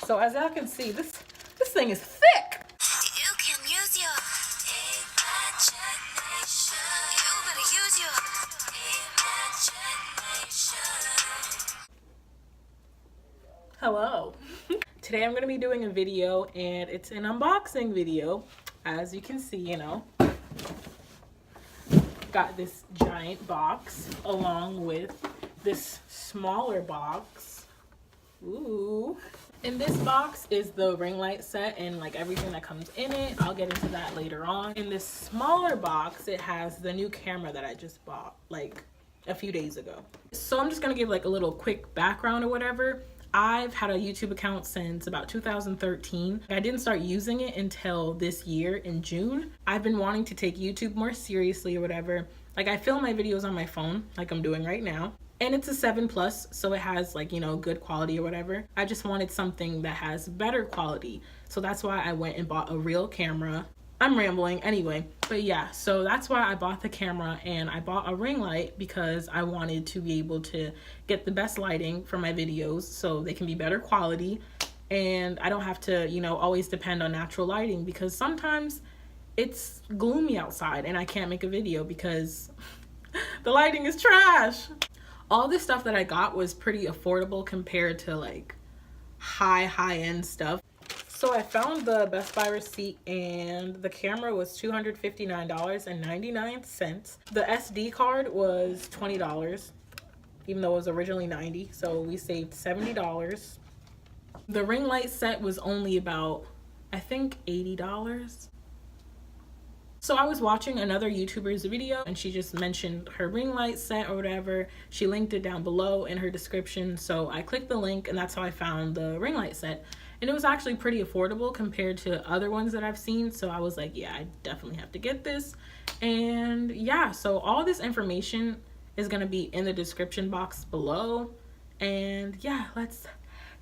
So as y'all can see, this thing is thick. You can use your imagination. You better use your imagination. Hello. Today I'm going to be doing a video, and it's an unboxing video. As you can see, you know, got this giant box along with this smaller box. Ooh. In this box is the ring light set and like everything that comes in it. I'll get into that later on. In this smaller box, it has the new camera that I just bought like a few days ago. So I'm just gonna give like a little quick background or whatever. I've had a YouTube account since about 2013. I didn't start using it until this year in June. I've been wanting to take YouTube more seriously or whatever. Like I film my videos on my phone like I'm doing right now. And it's a 7+, so it has like, you know, good quality or whatever. I just wanted something that has better quality. So that's why I went and bought a real camera. I'm rambling anyway, but yeah, so that's why I bought the camera, and I bought a ring light because I wanted to be able to get the best lighting for my videos so they can be better quality, and I don't have to, you know, always depend on natural lighting because sometimes it's gloomy outside and I can't make a video because the lighting is trash. All this stuff that I got was pretty affordable compared to like high-end stuff. So I found the Best Buy receipt, and the camera was $259.99. The SD card was $20, even though it was originally $90, so we saved $70. The ring light set was only about, I think, $80. So I was watching another YouTuber's video, and she just mentioned her ring light set or whatever. She linked it down below in her description, so I clicked the link, and that's how I found the ring light set. And it was actually pretty affordable compared to other ones that I've seen, so I was like, yeah, I definitely have to get this. And yeah, so all this information is going to be in the description box below. And yeah, let's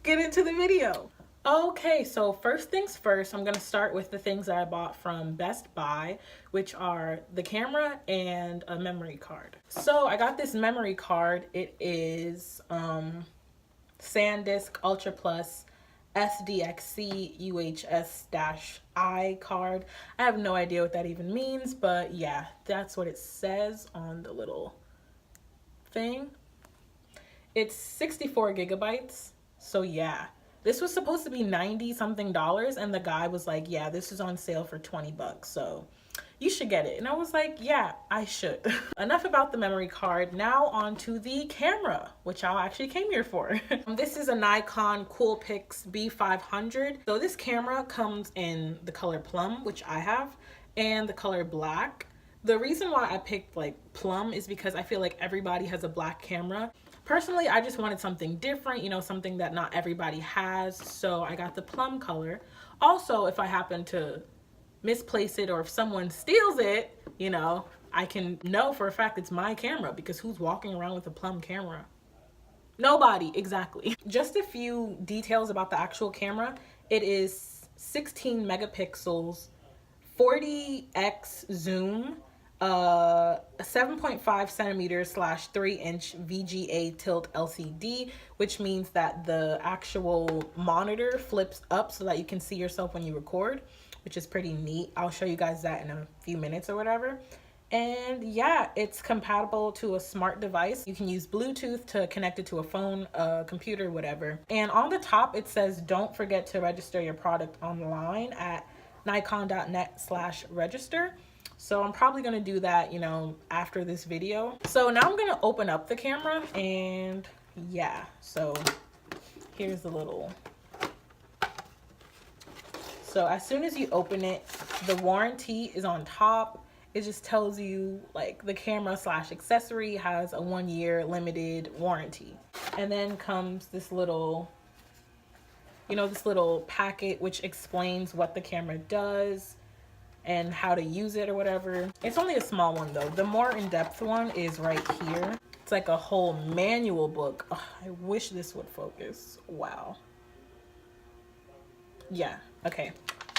get into the video. Okay, so first things first, I'm going to start with the things that I bought from Best Buy, which are the camera and a memory card. So I got this memory card. It is SanDisk Ultra Plus SDXC UHS-I card. I have no idea what that even means, but yeah, that's what it says on the little thing. It's 64 gigabytes, so yeah. This was supposed to be $90 something, and the guy was like, yeah, this is on sale for $20, so you should get it. And I was like, yeah, I should. Enough about the memory card. Now on to the camera, which I actually came here for. This is a Nikon Coolpix B500. So this camera comes in the color plum, which I have, and the color black. The reason why I picked like plum is because I feel like everybody has a black camera. Personally, I just wanted something different, you know, something that not everybody has. So I got the plum color. Also, if I happen to misplace it or if someone steals it, you know, I can know for a fact it's my camera, because who's walking around with a plum camera? Nobody, exactly. Just a few details about the actual camera. It is 16 megapixels, 40x zoom, 7.5 centimeters / 3-inch VGA tilt LCD, which means that the actual monitor flips up so that you can see yourself when you record, which is pretty neat. I'll show you guys that in a few minutes or whatever. And yeah, it's compatible to a smart device. You can use Bluetooth to connect it to a phone, a computer, whatever. And on the top, it says, don't forget to register your product online at nikon.net/register. So I'm probably gonna do that, you know, after this video. So now I'm gonna open up the camera, and yeah, so here's the little. So as soon as you open it, the warranty is on top. It just tells you like the camera / accessory has a 1-year limited warranty. And then comes this little, you know, this little packet which explains what the camera does and how to use it or whatever. It's only a small one though. The more in-depth one is right here. It's like a whole manual book. Ugh, I wish this would focus. Wow. Yeah, okay.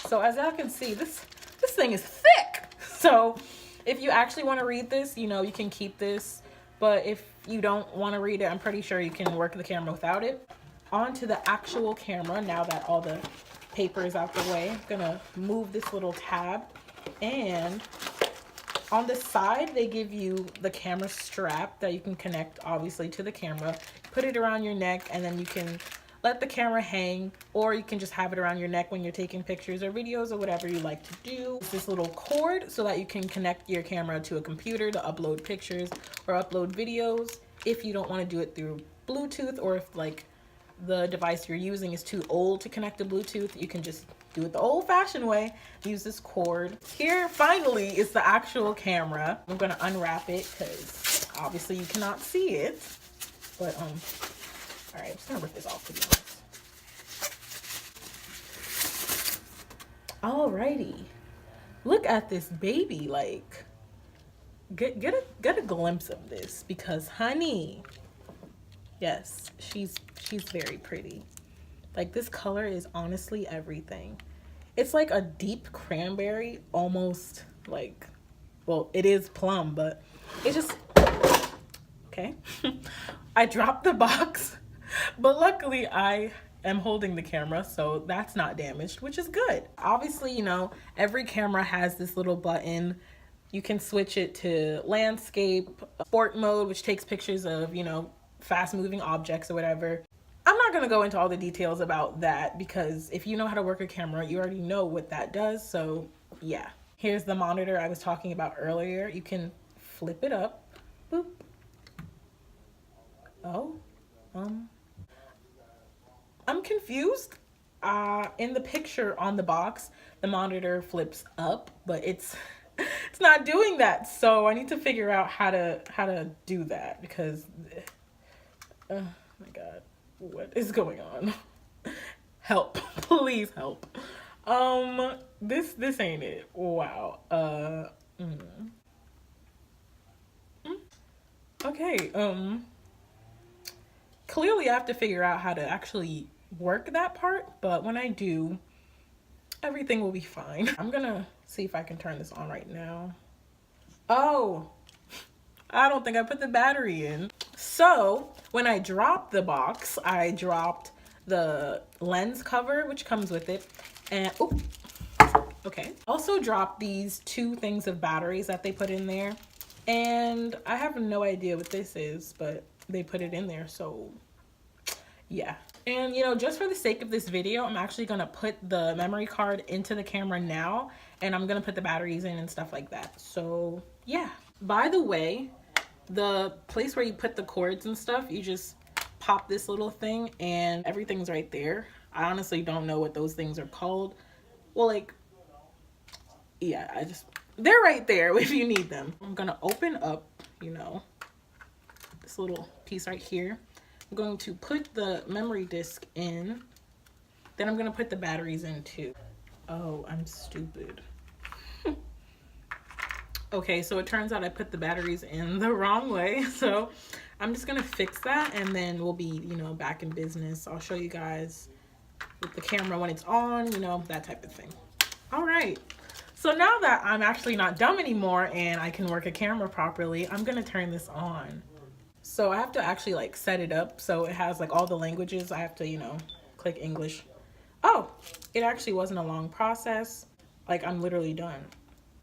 So as y'all can see, this thing is thick. So if you actually want to read this, you know, you can keep this. But if you don't want to read it, I'm pretty sure you can work the camera without it. onto the actual camera. Now that all the paper is out the way, I'm gonna move this little tab, and on the side they give you the camera strap that you can connect obviously to the camera, put it around your neck, and then you can let the camera hang, or you can just have it around your neck when you're taking pictures or videos or whatever you like to do. It's this little cord so that you can connect your camera to a computer to upload pictures or upload videos if you don't want to do it through Bluetooth, or if like the device you're using is too old to connect to Bluetooth, you can just do it the old-fashioned way, use this cord. Here finally is the actual camera. I'm gonna unwrap it because obviously you cannot see it, but all right, I'm just gonna rip this off to be honest. Alrighty, look at this baby. Like, get a glimpse of this, because honey, yes, she's very pretty. Like, this color is honestly everything. It's like a deep cranberry, almost like, well, it is plum, but it's just okay. I dropped the box. But luckily I am holding the camera, so that's not damaged, which is good. Obviously, you know, every camera has this little button. You can switch it to landscape, sport mode, which takes pictures of, you know, fast moving objects or whatever. I'm not gonna go into all the details about that, because if you know how to work a camera, you already know what that does. So yeah, here's the monitor I was talking about earlier. You can flip it up. Boop. Oh, I'm confused. In the picture on the box, the monitor flips up, but it's not doing that. So I need to figure out how to do that, because oh my god, what is going on? Help, please help. This ain't it. Wow. Okay, clearly I have to figure out how to actually work that part, but when I do, everything will be fine. I'm gonna see if I can turn this on right now. Oh, I don't think I put the battery in. So when I dropped the box, I dropped the lens cover, which comes with it, and oh, okay. Also dropped these 2 things of batteries that they put in there, and I have no idea what this is, but they put it in there, so yeah. And you know, just for the sake of this video, I'm actually gonna put the memory card into the camera now, and I'm gonna put the batteries in and stuff like that. So yeah. By the way, the place where you put the cords and stuff, you just pop this little thing and everything's right there. I honestly don't know what those things are called. Well, like, yeah, they're right there if you need them. I'm gonna open up, you know, this little piece right here. I'm going to put the memory disc in, then I'm gonna put the batteries in too. Oh, I'm stupid. Okay, so it turns out I put the batteries in the wrong way, so I'm just gonna fix that, and then we'll be, you know, back in business. I'll show you guys with the camera when it's on, you know, that type of thing. All right, so now that I'm actually not dumb anymore and I can work a camera properly, I'm gonna turn this on. So I have to actually like set it up so it has like all the languages. I have to, you know, click English. Oh, it actually wasn't a long process. Like, I'm literally done.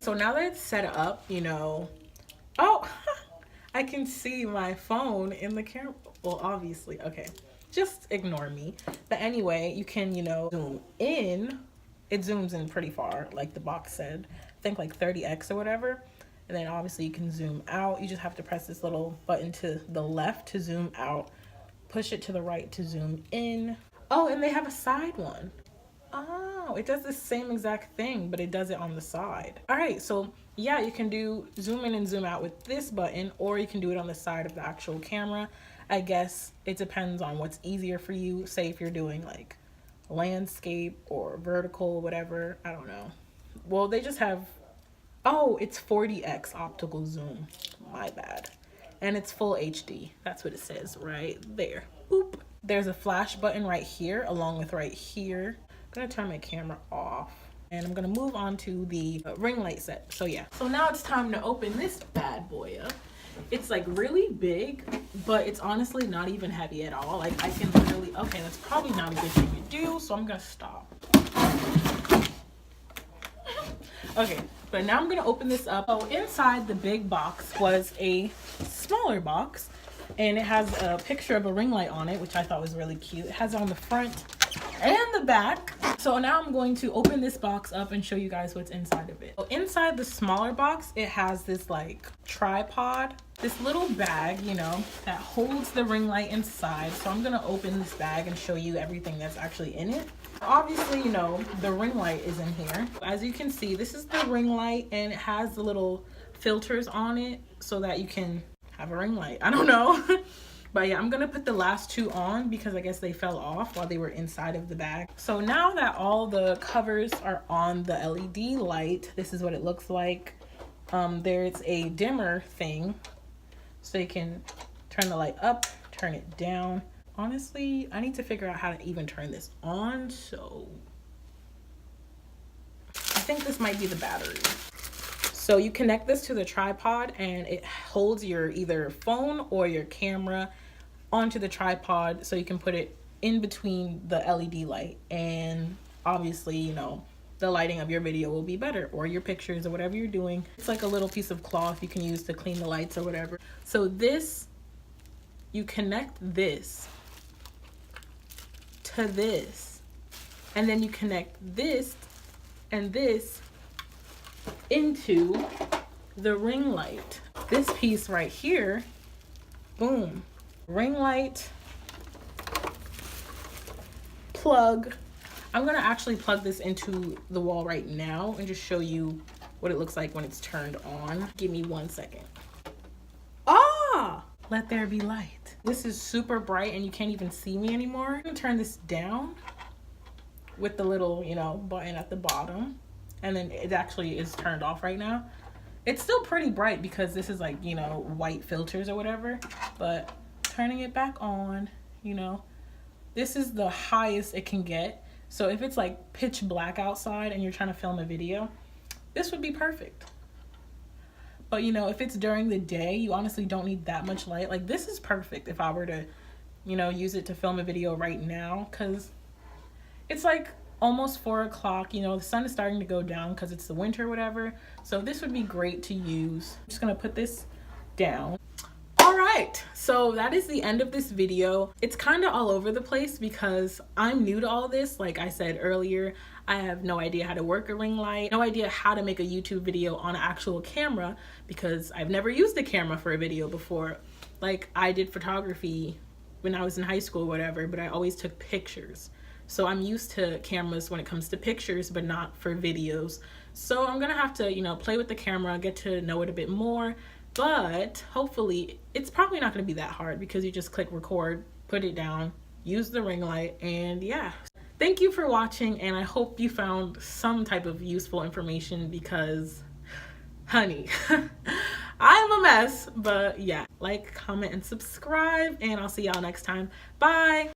So now that it's set up, you know, oh, I can see my phone in the camera. Well, obviously, okay, just ignore me. But anyway, you can, you know, zoom in. It zooms in pretty far, like the box said. I think like 30x or whatever. And then obviously you can zoom out. You just have to press this little button to the left to zoom out. Push it to the right to zoom in. Oh, and they have a side one. Oh, it does the same exact thing, but it does it on the side. All right, so yeah, you can do zoom in and zoom out with this button, or you can do it on the side of the actual camera. I guess it depends on what's easier for you. Say if you're doing like landscape or vertical, whatever, I don't know. Well, they just have, oh, it's 40x optical zoom, my bad. And it's full HD, that's what it says right there. Oop. There's a flash button right here, along with right here. I'm gonna turn my camera off, and I'm gonna move on to the ring light set. So yeah, so now it's time to open this bad boy up. It's like really big, but it's honestly not even heavy at all. Like I can literally, okay, that's probably not a good thing to do, so I'm gonna stop. Okay, but now I'm gonna open this up. So inside the big box was a smaller box, and it has a picture of a ring light on it, which I thought was really cute. It has it on the front and the back. So now I'm going to open this box up and show you guys what's inside of it. So inside the smaller box, it has this like tripod, this little bag, you know, that holds the ring light inside. So I'm gonna open this bag and show you everything that's actually in it. Obviously, you know, the ring light is in here. As you can see, this is the ring light, and it has the little filters on it so that you can have a ring light. I don't know. But yeah, I'm gonna put the last two on because I guess they fell off while they were inside of the bag. So now that all the covers are on the LED light, this is what it looks like. There's a dimmer thing, so you can turn the light up, turn it down. Honestly, I need to figure out how to even turn this on, so I think this might be the battery. So you connect this to the tripod, and it holds your either phone or your camera onto the tripod, so you can put it in between the LED light, and obviously, you know, the lighting of your video will be better, or your pictures, or whatever you're doing. It's like a little piece of cloth you can use to clean the lights or whatever. So this, you connect this to this, and then you connect this and this into the ring light. This piece right here, boom, ring light plug. I'm gonna actually plug this into the wall right now and just show you what it looks like when it's turned on. Give me 1 second. Ah, let there be light. This is super bright and you can't even see me anymore. I'm gonna turn this down with the little, you know, button at the bottom, and then it actually is turned off right now. It's still pretty bright because this is like, you know, white filters or whatever, but turning it back on, you know, this is the highest it can get. So if it's like pitch black outside and you're trying to film a video, this would be perfect. But you know, if it's during the day, you honestly don't need that much light. Like this is perfect if I were to, you know, use it to film a video right now, because it's like almost 4 o'clock, you know, the sun is starting to go down because it's the winter or whatever. So this would be great to use. I'm just gonna put this down. All right, so that is the end of this video. It's kind of all over the place because I'm new to all this. Like I said earlier, I have no idea how to work a ring light, no idea how to make a YouTube video on an actual camera because I've never used a camera for a video before. Like I did photography when I was in high school or whatever, but I always took pictures. So I'm used to cameras when it comes to pictures, but not for videos. So I'm gonna have to, you know, play with the camera, get to know it a bit more. But hopefully it's probably not going to be that hard because you just click record, put it down, use the ring light, and yeah. Thank you for watching, and I hope you found some type of useful information because, honey, I'm a mess. But yeah, like, comment, and subscribe, and I'll see y'all next time. Bye!